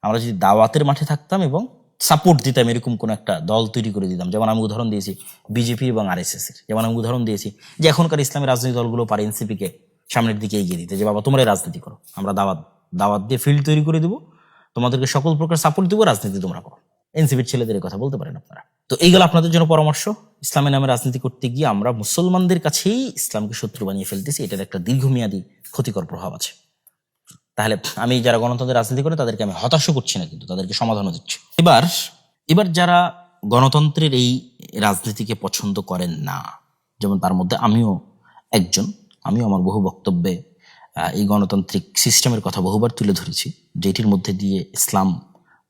আমরা যদি দাওয়াতের মাঠে থাকতাম এবং সাপোর্ট দিতাম, এরকম কোন একটা দল তৈরি করে দিতাম, যেমন আমি উদাহরণ দিয়েছি বিজেপি এবং RSS এর, যেমন আমি উদাহরণ দিয়েছি যে এখনকার ইসলামী রাজনৈতিক দলগুলো পারে এনসিপিকে সামনের দিকে এগিয়ে দিতে, যে বাবা তোমরাই রাজনীতি করো, আমরা দাওয়াত দিয়ে ফিল্ড তৈরি করে দেবো, তোমাদেরকে সকল প্রকার সাপোর্ট দেবো, রাজনীতি তোমরা করো। এনসিপির ছেলেদের কথা বলতে পারেন আপনারা। তো এইগুলো আপনাদের জন্য পরামর্শ। ইসলামের নামে রাজনীতি করতে গিয়ে আমরা মুসলমানদের কাছেই ইসলামকে শত্রু বানিয়ে ফেলতেছি, এটার একটা দীর্ঘমেয়াদী ক্ষতিকর প্রভাব আছে। তাহলে আমি যারা গণতন্ত্রের রাজনীতি করে তাদেরকে আমি হতাশ করছি না, কিন্তু তাদেরকে সমাধানও দিচ্ছি। এবার যারা গণতন্ত্রের এই রাজনীতিকে পছন্দ করেন না, যেমন তার মধ্যে আমিও একজন, আমিও আমার বহু বক্তব্যে এই গণতান্ত্রিক সিস্টেমের কথা বহুবার তুলে ধরেছি, যেটির মধ্যে দিয়ে ইসলাম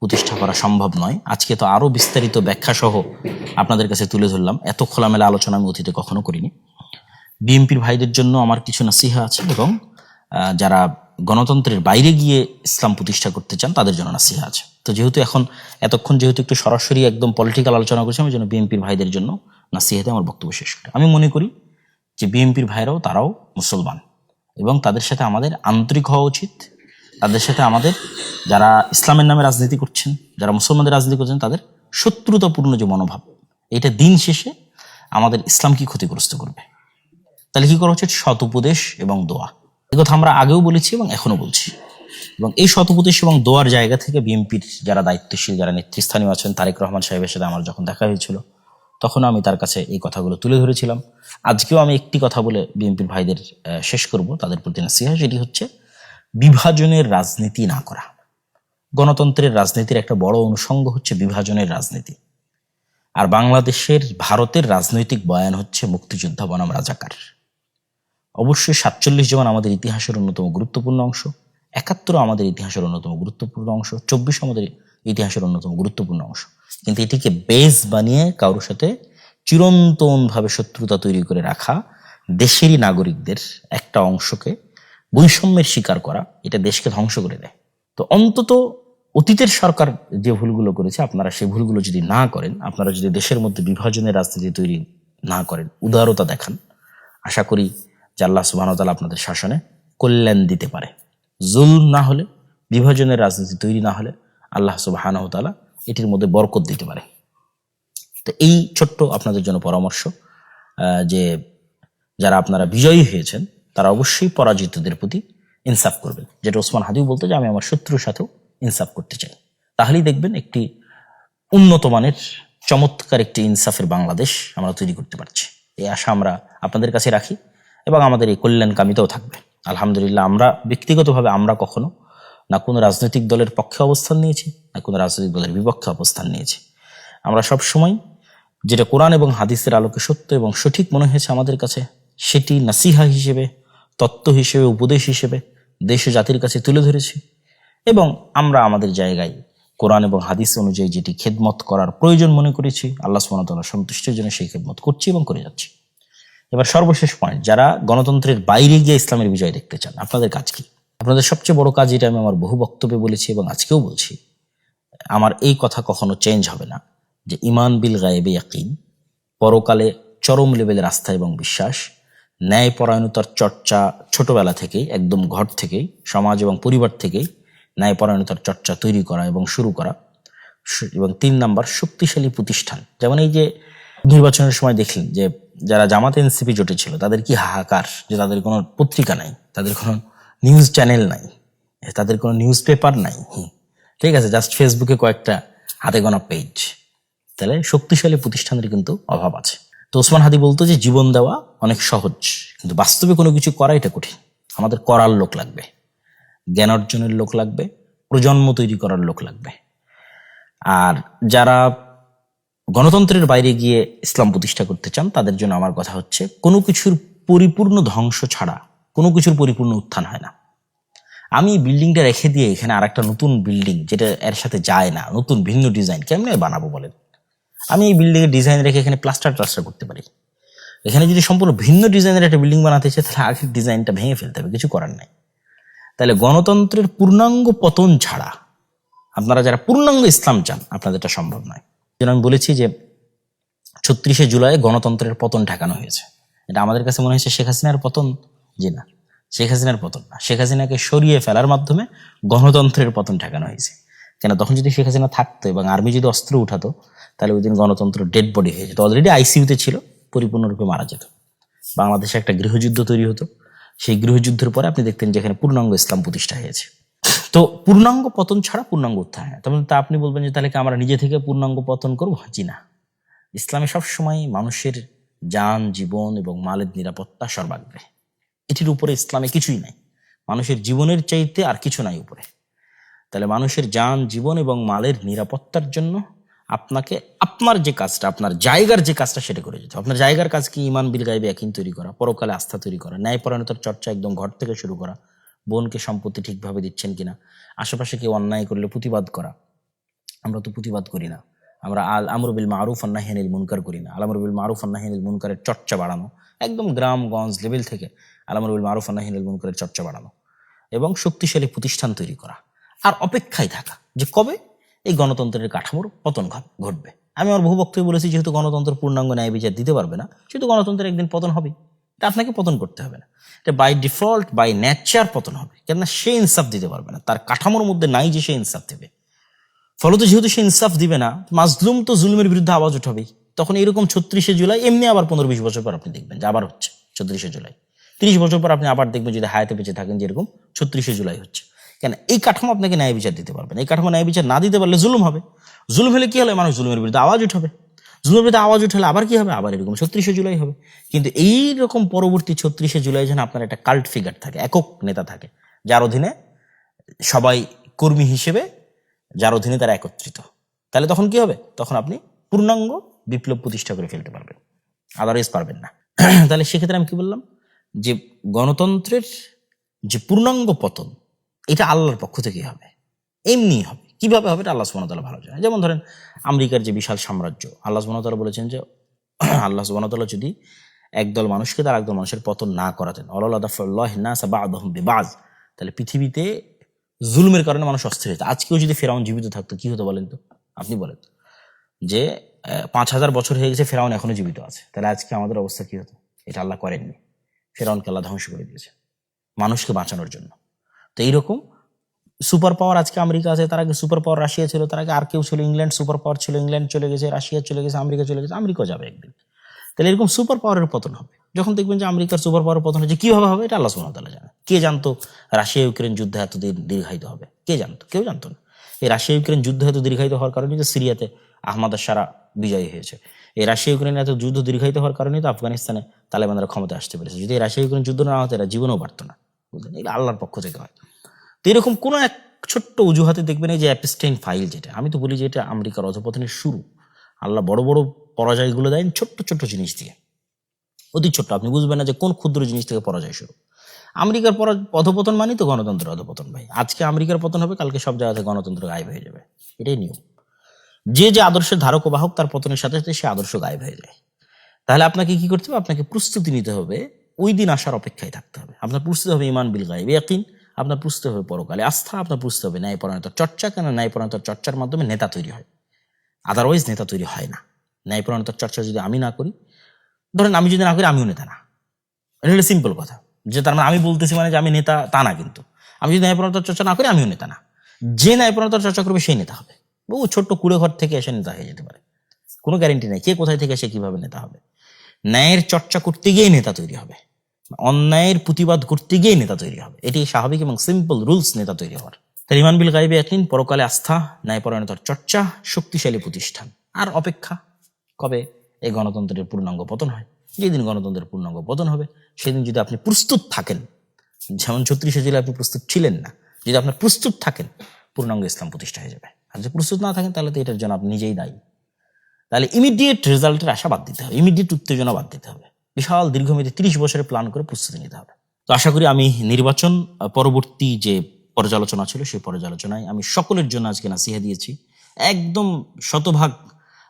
প্রতিষ্ঠা করা সম্ভব নয়। আজকে তো আরো বিস্তারিত ব্যাখ্যা সহ আপনাদের কাছে তুলে ধরলাম, এত খোলামেলা আলোচনা আমি অতীতে কখনো করিনি। বিএনপির ভাইদের জন্য আমার কিছু নাসিহা আছে, এবং যারা গণতন্ত্রের বাইরে গিয়ে ইসলাম প্রতিষ্ঠা করতে চান তাদের জন্য নাসিহা আছে। তো যেহেতু এতক্ষণ একটু সরাসরি একদম পলিটিক্যাল আলোচনা করছি, আমি জন্য বিএনপির ভাইদের জন্য নাসিহাতে আমার বক্তব্য শেষ করি। আমি মনে করি যে বিএনপির তারাও মুসলমান, এবং তাদের সাথে আমাদের আন্তরিক হওয়া উচিত। তাদের সাথে আমাদের, যারা ইসলামের নামে রাজনীতি করছেন, যারা মুসলমানদের রাজনীতি করছেন, তাদের শত্রুতাপূর্ণ যে মনোভাব, এটা দিন শেষে আমাদের ইসলামকে ক্ষতিগ্রস্ত করবে। তাহলে কি করা উচিত? সৎ উপদেশ এবং দোয়া। এই কথা আমরা আগেও বলেছি এবং এখনো বলছি। এবং এই সৎ উপদেশ এবং দোয়ার জায়গা থেকে বিএনপির যারা দায়িত্বশীল, যারা নেতৃস্থানীয় আছেন, তারেক রহমান সাহেবের সাথে আমার যখন দেখা হয়েছিল, তখন আমি তার কাছে এই কথাগুলো তুলে ধরেছিলাম। আজকেও আমি একটি কথা বলে বিএনপির ভাইদের শেষ করব, তাদের প্রতি নাসিহা, সেটি হচ্ছে বিভাজনের রাজনীতি না করা। গণতন্ত্রের রাজনীতির একটা বড় অনুষঙ্গ হচ্ছে বিভাজনের রাজনীতি। আর ভারতের রাজনৈতিক বয়ান হচ্ছে মুক্তিযোদ্ধা বনাম রাজাকার। অবশ্যই 47 যেমন আমাদের ইতিহাসের অন্যতম গুরুত্বপূর্ণ অংশ, 71 আমাদের ইতিহাসের অন্যতম গুরুত্বপূর্ণ অংশ, 24 আমাদের ইতিহাসের অন্যতম গুরুত্বপূর্ণ অংশ, কিন্তু এটিকে বেস বানিয়ে কারোর সাথে চিরন্তনভাবে শত্রুতা তৈরি করে রাখা, দেশেরই নাগরিকদের একটা অংশকে বৈষম্যের শিকার করা, এটা দেশকে ধ্বংস করে দেয়। তো অন্তত অতীতের সরকার যে ভুলগুলো করেছে, আপনারা সেই ভুলগুলো যদি না করেন, আপনারা যদি দেশের মধ্যে বিভাজনের রাজনীতি তৈরি না করেন, উদারতা দেখান, আশা করি যে আল্লাহ সুবহানাহু ওয়া তাআলা আপনাদের শাসনে কল্যাণ দিতে পারে। জুলম না হলে, বিভাজনের রাজনীতি তৈরি না হলে আল্লাহ সুবহানাহু ওয়া তাআলা এটির মধ্যে বরকত দিতে পারে। তো এই ছোট্ট আপনাদের জন্য পরামর্শ, যে যারা আপনারা বিজয়ী হয়েছেন তারা অবশ্যই পরাজিতদের প্রতি ইনসাফ করবেন, যেটা ওসমান হাদিও বলতো যে আমি আমার শত্রুর সাথেও ইনসাফ করতে চাই। তাহলেই দেখবেন একটি উন্নত মানের চমৎকার একটি ইনসাফের বাংলাদেশ আমরা তৈরি করতে পারছি। এই আশা আমরা আপনাদের কাছে রাখি, এবং আমাদের এই কল্যাণকামিতাও থাকবে। আলহামদুলিল্লাহ, আমরা ব্যক্তিগতভাবে আমরা কখনো না কোনো রাজনৈতিক দলের পক্ষে অবস্থান নিয়েছি, না কোনো রাজনৈতিক দলের বিপক্ষে অবস্থান নিয়েছি। আমরা সবসময় যেটা কোরআন এবং হাদিসের আলোকে সত্য এবং সঠিক মনে হয়েছে আমাদের কাছে, সেটি নাসিহা হিসেবে, তত্ত্ব হিসেবে, উপদেশ হিসেবে দেশ ও জাতির কাছে তুলে ধরেছি, এবং আমরা আমাদের জায়গায় কোরআন এবং হাদিস অনুযায়ী যেটি খেদমত করার প্রয়োজন মনে করেছি, আল্লাহ সুবহানাহু ওয়া তাআলার সন্তুষ্টির জন্য সেই খেদমত করছি এবং করে যাচ্ছি। এবার সর্বশেষ পয়েন্ট, যারা গণতন্ত্রের বাইরে গিয়ে ইসলামের বিজয় দেখতে চান, আপনাদের কাজ কি? আপনাদের সবচেয়ে বড় কাজ, এটা আমি আমার বহু বক্তব্যে বলেছি এবং আজকেও বলছি, আমার এই কথা কখনো চেঞ্জ হবে না, যে ঈমান বিল গায়বে ইয়াকিন, পরকালে চরম লেভেলের আস্থা এবং বিশ্বাস, ন্যায়পরায়ণতার চর্চা ছোটবেলা থেকেই, একদম ঘর থেকেই, সমাজ এবং পরিবার থেকেই ন্যায়পরায়ণতার চর্চা তৈরি করা এবং শুরু করা। এবং 3 নাম্বার, শক্তিশালী প্রতিষ্ঠান। যেমন এই যে নির্বাচনের সময় দেখলেন যে যারা জামাত এনসিপি জোটে ছিল তাদের কি হাহাকার, যে তাদের কোনো পত্রিকা নাই, তাদের কোনো নিউজ চ্যানেল নাই, তাদের কোনো নিউজ পেপার নাই, ঠিক আছে, জাস্ট ফেসবুকে কয়েকটা হাতে গোনা পেজ। তাহলে শক্তিশালী প্রতিষ্ঠানের কিন্তু অভাব আছে। তো ওসমান হাদি বলতো যে জীবন দেওয়া অনেক সহজ, কিন্তু বাস্তবে কোনো কিছু করা এটা কঠিন। আমাদের করার লোক লাগবে, জ্ঞান অর্জনের লোক লাগবে, প্রজন্ম তৈরি করার লোক লাগবে। আর যারা গণতন্ত্রের বাইরে গিয়ে ইসলাম প্রতিষ্ঠা করতে চান তাদের জন্য আমার কথা হচ্ছে, কোনো কিছুর পরিপূর্ণ ধ্বংস ছাড়া কোনো কিছুর পরিপূর্ণ উত্থান হয় না। আমি বিল্ডিংটা রেখে দিয়ে এখানে আর একটা নতুন বিল্ডিং যেটা এর সাথে যায় না, নতুন ভিন্ন ডিজাইন কেমনে বানাবো বলেন? আমি এই বিল্ডিং এর ডিজাইন রেখে এখানে প্লাস্টার করতে পারি। এখানে যদি সম্পূর্ণ ভিন্ন ডিজাইনের একটা বিল্ডিং বানাতে চাই তাহলে আগের ডিজাইনটা ভেঙে ফেলতে হবে, কিছু করার নাই। তাহলে গণতন্ত্রের পূর্ণাঙ্গ পতন ছাড়া আপনারা যারা পূর্ণাঙ্গ ইসলাম চান আপনাদের এটা সম্ভব নয়। যেন আমি বলেছি যে 36শে জুলাই গণতন্ত্রের পতন ঠেকানো হয়েছে। এটা আমাদের কাছে মনে হয়েছে শেখ হাসিনার পতন, জি না, শেখ হাসিনার পতন না, শেখ হাসিনাকে সরিয়ে ফেলার মাধ্যমে গণতন্ত্রের পতন ঠেকানো হয়েছে। কেন, তখন যদি শেখ হাসিনা থাকতো এবং আর্মি যদি অস্ত্র উঠাতো তাহলে ওই দিন গণতন্ত্র ডেড বডি হয়ে যেত, অলরেডি আইসিইউতে ছিল, পরিপূর্ণরূপে মারা যেত। বাংলাদেশে একটা গৃহযুদ্ধ তৈরি হতো, সেই গৃহযুদ্ধের পরে আপনি দেখতেন যেখানে পূর্ণাঙ্গ ইসলাম প্রতিষ্ঠা হয়েছে। তো পূর্ণাঙ্গ পতন ছাড়া পূর্ণাঙ্গ উত্থান হয়। তখন তা আপনি বলবেন যে তাহলে কি আমরা নিজে থেকে পূর্ণাঙ্গ পতন করবো? জি না। ইসলামে সবসময় মানুষের যান, জীবন এবং মালের নিরাপত্তা সর্বাগ্রে। এটির উপরে ইসলামে কিছুই নাই, মানুষের জীবনের চাইতে আর কিছু নাই উপরে। তাহলে মানুষের যান, জীবন এবং মালের নিরাপত্তার জন্য আপনাকে আপনার যে কাজটা, আপনার জায়গার যে কাজটা সেটা করে যেতে হবে। আপনার জায়গার কাজ কি? ঈমান বিল গায়বে ইয়াকিন তৈরি করা, পরকালে আস্থা তৈরি করা, ন্যায়পরায়ণতার চর্চা একদম ঘর থেকে শুরু করা, বোনকে সম্পত্তি ঠিকভাবে দিচ্ছেন কিনা, আশেপাশে কেউ অন্যায় করলে প্রতিবাদ করা। আমরা তো প্রতিবাদ করি না, আমরা আল আমরু বিল মারুফ ওয়ান নাহি আনিল মুনকার করি না। আল আমরু বিল মারুফ ওয়ান নাহি আনিল মুনকারের চর্চা বাড়ানো, একদম গ্রামগঞ্জ লেভেল থেকে আল আমরু বিল মারুফ ওয়ান নাহি আনিল মুনকারের চর্চা বাড়ানো এবং শক্তিশালী প্রতিষ্ঠান তৈরি করা। আর অপেক্ষায় থাকা যে কবে এই গণতন্ত্রের কাঠামোর পতন ঘটবে। আমি আমার বহু বক্তব্যে বলেছি, যেহেতু গণতন্ত্র পূর্ণাঙ্গ ন্যায় বিচার দিতে পারবে না, সেহেতু গণতন্ত্রের একদিন পতন হবে। এটা আপনাকে পতন করতে হবে না, এটা বাই ডিফল্ট, বাই নেচার পতন হবে। কেননা সে ইনসাফ দিতে পারবে না, তার কাঠামোর মধ্যে নাই যে সে ইনসাফ দেবে। ফলত যেহেতু সে ইনসাফ দিবে না, মাজলুম তো জুলুমের বিরুদ্ধে আওয়াজ উঠাবেই। তখন এরকম 36শে জুলাই এমনি আবার 15-20 বছর পর আপনি দেখবেন যে আবার হচ্ছে 36শে জুলাই। 30 বছর পর আপনি আবার দেখবেন, যদি হায়াতে বেঁচে থাকেন, যেরকম 36শে জুলাই হচ্ছে। কেন, এই কাঠামো আপনাকে ন্যায় বিচার দিতে পারবে না। এই কাঠামো ন্যায় বিচার না দিতে পারলে জুলুম হবে। জুলুম হলে কি হলে মানুষ জুলুমের বিরুদ্ধে আওয়াজ উঠাবে। জুলুমের বিরুদ্ধে আওয়াজ উঠালে আবার কি হবে? আবার এরকম 36শে জুলাই হবে। কিন্তু এই রকম পরবর্তী 36শে জুলাই যেন আপনার একটা কাল্ট ফিগার থাকে, একক নেতা থাকে, যার অধীনে সবাই কর্মী হিসেবে, যার অধীনে তারা একত্রিত। তাহলে তখন কি হবে? তখন আপনি পূর্ণাঙ্গ বিপ্লব প্রতিষ্ঠা করে ফেলতে পারবেন, আদারওয়াইজ পারবেন না। তাহলে সেক্ষেত্রে আমি কি বললাম যে গণতন্ত্রের যে পূর্ণাঙ্গ পতন, এটা আল্লাহর পক্ষ থেকেই হবে, এমনি হবে। কিভাবে হবে এটা আল্লাহ সুবহানাহু ওয়া তাআলা ভালো জানেন। যেমন ধরেন আমেরিকার যে বিশাল সাম্রাজ্য, আল্লাহ সুবহানাহু ওয়া তাআলা বলেছেন যে আল্লাহ সুবহানাহু ওয়া তাআলা যদি একদল মানুষকে তার একদল মানুষের পতন না করাতেন, আল্লাহ দাফাল্লাহি নাস বা'দাহুম বিবা'দ, তাহলে পৃথিবীতে জুলুমের কারণে মানুষ অস্থির হতো। আজকেও যদি ফেরাউন জীবিত থাকতো কি হতো বলেন তো? আপনি বলেন যে 5000 বছর হয়ে গেছে, ফেরাউন এখনো জীবিত আছে, তাহলে আজকে আমাদের অবস্থা কি হতো? এটা আল্লাহ করেননি, ফেরাউনকে আল্লাহ ধ্বংস করে দিয়েছে মানুষকে বাঁচানোর জন্য। তো এইরকম সুপার পাওয়ার আজকে আমেরিকা আছে, তার আগে সুপার পাওয়ার রাশিয়া ছিল, তার আগে আর কেউ ছিল, ইংল্যান্ড সুপার পাওয়ার ছিল, ইংল্যান্ড চলে গেছে, রাশিয়া চলে গেছে, আমেরিকা চলে গেছে, আমেরিকাও যাবে একদিন। তাহলে এরকম সুপার পাওয়ারের পতন হবে। যখন দেখবেন যে আমেরিকার সুপার পাওয়ারের পতন হচ্ছে, কিভাবে হবে এটা আল্লাহ সুবহানাহু ওয়া তাআলা জানেন। কে জানতো রাশিয়া ইউক্রেন যুদ্ধ এতদিন দীর্ঘায়িত হবে? কে জানতো? কেউ জানতো না। এই রাশিয়া ইউক্রেন যুদ্ধ এত দীর্ঘায়িত হওয়ার কারণে যে সিরিয়াতে আহমদ আশ-শারা বিজয়ী হয়েছে। এই রাশিয়া ইউক্রেন এত যুদ্ধ দীর্ঘায়িত হওয়ার কারণেই তো আফগানিস্তানে তালেবানরা ক্ষমতা আসতে পেরেছে। যদি রাশিয়া ইউক্রেন যুদ্ধ না হতো এরা জীবনেও পারতো না, বুঝলেন? এগুলো আল্লাহর পক্ষ থেকে হয়। তো এরকম কোনো এক ছোট্ট অজুহাতে দেখবেন এই যে অ্যাপস্টাইন ফাইল, যেটা আমি তো বলি যে এটা আমেরিকার অধপতনের শুরু। আল্লাহ বড় বড় পরাজয়গুলো দেন ছোট্ট ছোট্ট জিনিস দিয়ে, অতি ছোট্ট, আপনি বুঝবেন না যে কোন ক্ষুদ্র জিনিস থেকে পরাজয় শুরু। আমেরিকার অধপতন মানেই তো গণতন্ত্রের অধপতন ভাই। আজকে আমেরিকার পতন হবে, কালকে সব জায়গাতে গণতন্ত্র গায়েব হয়ে যাবে, এটাই নিয়ম। যে যে আদর্শের ধারক ও বাহক, তার পতনের সাথে সাথে সে আদর্শ গায়েব হয়ে যায়। তাহলে আপনাকে কি করতে হবে? আপনাকে প্রস্তুতি নিতে হবে, ওই দিন আসার অপেক্ষায় থাকতে হবে। আপনার প্রস্তুতি হবে ঈমান বিল গায়ব ইয়াকিন, আপনার প্রস্তুতি হবে পরকালে আস্থা, আপনার প্রস্তুতি হবে ন্যায়পরায়ণতার চর্চা। কেন ন্যায়পরায়ণতার চর্চার মাধ্যমে নেতা তৈরি হয়, আদারওয়াইজ নেতা তৈরি হয় না। ন্যায়পরায়ণতার চর্চা যদি আমি না করি, ধরেন আমি যদি না করি, আমিও নেতা না। এটা হলো সিম্পল কথা, যে তার মানে আমি বলতেছি মানে যে আমি নেতা তা না। কিন্তু আমি যদি ন্যায়পরায়ণতার চর্চা না করি, আমিও নেতা না। যে ন্যায়পরায়ণতার চর্চা করবে সেই নেতা হবে। বহু ছোট্ট কুড়ে ঘর থেকে এসে নেতা হয়ে যেতে পারে, কোনো গ্যারেন্টি নেই কে কোথায় থেকে এসে কিভাবে নেতা হবে। ন্যায়ের চর্চা করতে গিয়ে নেতা তৈরি হবে, অন্যায়ের প্রতিবাদ করতে গিয়ে নেতা তৈরি হবে। এটি স্বাভাবিক এবং সিম্পল রুলস নেতা তৈরি হওয়ার। তার ঈমান বিল গায়বে ইয়াকিন, পরকালে আস্থা, ন্যায়পরায়ণতার চর্চা, শক্তিশালী প্রতিষ্ঠান। আর অপেক্ষা কবে এই গণতন্ত্রের পূর্ণাঙ্গ পতন হয়। যেদিন গণতন্ত্রের পূর্ণাঙ্গ পতন হবে সেদিন যদি আপনি প্রস্তুত থাকেন, যেমন 36 জেলে আপনি প্রস্তুত ছিলেন না, যদি আপনার প্রস্তুত থাকেন পূর্ণাঙ্গ ইসলাম প্রতিষ্ঠা হয়ে যাবে। আর যদি প্রস্তুত না থাকেন তাহলে তো এটার জন্য আপনি নিজেই দায়ী। তাহলে ইমিডিয়েট রেজাল্টের আশা বাদ দিতে হবে, ইমিডিয়েট উত্তেজনা বাদ দিতে হবে, বিশাল দীর্ঘমেয়াদী 30 বছরের প্ল্যান করে প্রস্তুতি নিতে হবে। তো আশা করি আমি নির্বাচন পরবর্তী যে পর্যালোচনা ছিল সেই পর্যালোচনায় আমি সকলের জন্য আজকে নাসিহা দিয়েছি, একদম শতভাগ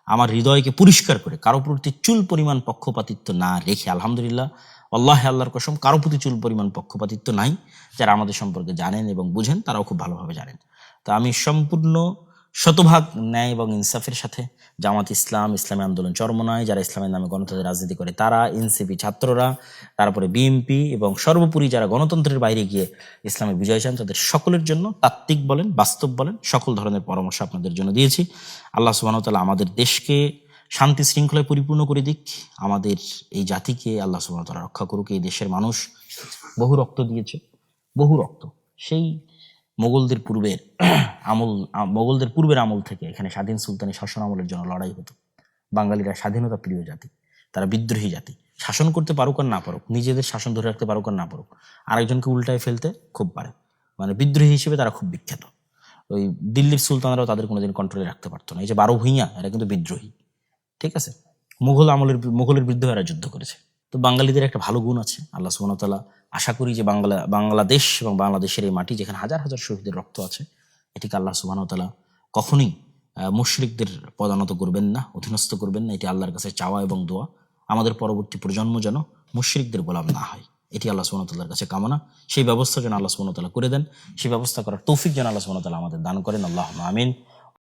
আমার হৃদয়কে পরিষ্কার করে, কারো প্রতি চুল পরিমাণ পক্ষপাতিত্ব না রেখে। আলহামদুলিল্লাহ, আল্লাহ আল্লাহর কসম, কারো প্রতি চুল পরিমাণ পক্ষপাতিত্ব নাই। যারা আমাদের সম্পর্কে জানেন এবং বুঝেন তারাও খুব ভালোভাবে জানেন। তো আমি সম্পূর্ণ শতভাগ ন্যায় এবং ইনসাফের সাথে জামাত ইসলাম, ইসলামী আন্দোলন চরমনায়, যারা ইসলামের নামে গণতন্ত্রের রাজনীতি করে তারা, এনসিপি ছাত্ররা, তারপরে বিএনপি এবং সর্বোপরি যারা গণতন্ত্রের বাইরে গিয়ে ইসলামের বিজয় চান, তাদের সকলের জন্য তাত্ত্বিক বলেন, বাস্তব বলেন, সকল ধরনের পরামর্শ আপনাদের জন্য দিয়েছি। আল্লাহ সুবহানাহু ওয়া তাআলা আমাদের দেশকে শান্তি শৃঙ্খলায় পরিপূর্ণ করে দিক, আমাদের এই জাতিকে আল্লাহ সুবহানাহু ওয়া তাআলা রক্ষা করুক। এই দেশের মানুষ বহু রক্ত দিয়েছে, বহু রক্ত। সেই মোগলদের পূর্বের আমল থেকে এখানে স্বাধীন সুলতানি শাসন আমলের জন্য লড়াই হতো। বাঙালিরা স্বাধীনতা প্রিয় জাতি, তারা বিদ্রোহী জাতি। শাসন করতে পারুক আর না পারুক, নিজেদের শাসন ধরে রাখতে পারুক আর না পারুক, আরেকজনকে উল্টায় ফেলতে খুব পারে। মানে বিদ্রোহী হিসেবে তারা খুব বিখ্যাত। ওই দিল্লির সুলতানরাও তাদের কোনোদিন কন্ট্রোলে রাখতে পারতো না। এই যে 12 ভূঁইয়া, এরা কিন্তু বিদ্রোহী, ঠিক আছে? মোগলের বিরুদ্ধে এরা যুদ্ধ করেছে। তো বাঙালিদের একটা ভালো গুণ আছে, আল্লাহ সুবহানাহু ওয়া তাআলা আশা করি যে বাংলাদেশ এবং বাংলাদেশের এই মাটি যেখানে হাজার হাজার শহীদের রক্ত আছে, এটিকে আল্লাহ সুবহানাহু ওয়া তাআলা কখনোই মুশরিকদের পদানত করবেন না, অধীনস্থ করবেন না। এটি আল্লাহর কাছে চাওয়া এবং দোয়া। আমাদের পরবর্তী প্রজন্ম যেন মুশরিকদের গোলাম না হয়, এটি আল্লাহ সুবহানাহু ওয়া তাআলার কাছে কামনা। সেই ব্যবস্থা যেন আল্লাহ সুবহানাহু ওয়া তাআলা করে দেন, সেই ব্যবস্থা করার তৌফিক যেন আল্লাহ সুবহানাহু ওয়া তাআলা আমাদের দান করেন। আল্লাহুম্মা আমিন।